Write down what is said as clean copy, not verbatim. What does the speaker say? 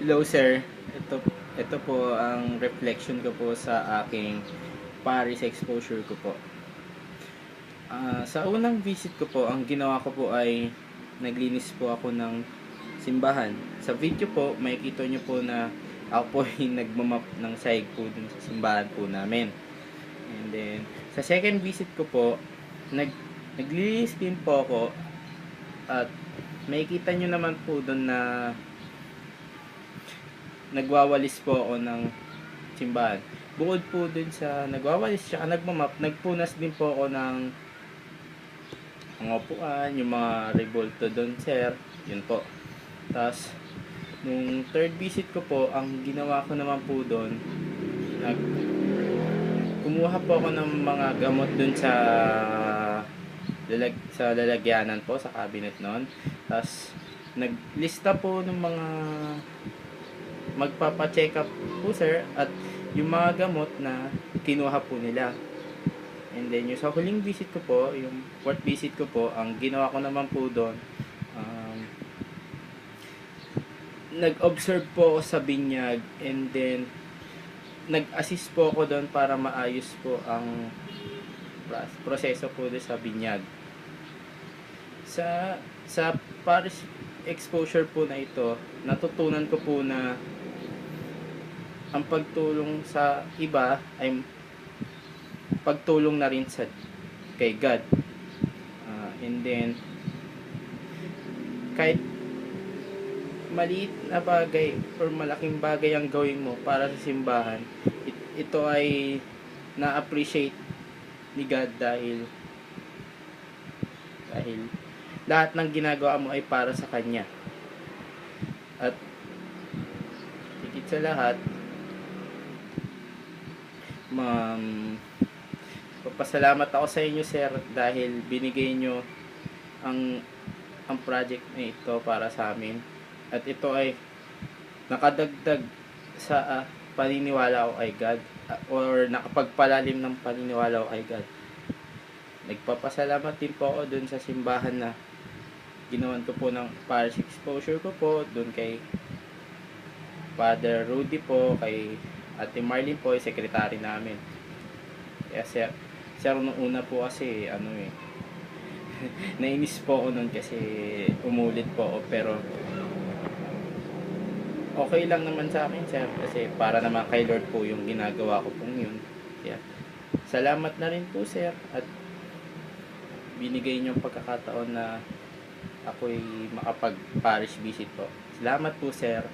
Hello sir, ito po ang reflection ko po sa aking Paris exposure ko po. Sa unang visit ko po, ang ginawa ko po ay naglinis po ako ng simbahan. Sa video po, makikita nyo po na ako po ay nagmamap ng sahig po dun sa simbahan po namin. And then, sa second visit ko po, naglinis din po ako at makikita nyo naman po dun na nagwawalis po ako ng simbahan. Bukod po dun sa nagwawalis siya, nagmamap, nagpunas din po ako ng mga upuan, yung mga revolto doon, sir. Yun po. Tapos, nung third visit ko po, ang ginawa ko naman po doon, kumuha po ako ng mga gamot doon sa lalagyanan po, sa cabinet noon. Tapos, naglista po ng mga magpapa-check up po, sir, at yung mga gamot na kinuha po nila. And then, yung sa huling visit ko po, yung fourth visit ko po, ang ginawa ko naman po doon, nag-observe po ako sa binyag, and then, nag-assist po ako doon para maayos po ang proseso po doon sa binyag. Sa Paris exposure po na ito, natutunan ko po na ang pagtulong sa iba ay pagtulong na rin kay God. And then, kahit maliit na bagay or malaking bagay ang gawin mo para sa simbahan, ito ay na-appreciate ni God dahil lahat ng ginagawa mo ay para sa Kanya. At higit sa lahat, papasalamat ako sa inyo, sir, dahil binigay nyo ang project na ito para sa amin, at ito ay nakadagdag sa paniniwala ko kay God, or nakapagpalalim ng paniniwala ko kay God. Nagpapasalamat din po ako dun sa simbahan na ginawan ko po ng parish exposure ko po, dun kay Father Rudy po, kay Ate Marlene po, yung sekretary namin. Kaya sir, nung una po kasi, nainis po ako nun kasi umulit po ako, pero okay lang naman sa akin, sir, kasi para naman kay Lord po yung ginagawa ko pong yun. Kaya, salamat na rin po, sir, at binigay niyong pagkakataon na ako'y makapag-parish visit po. Salamat po, sir.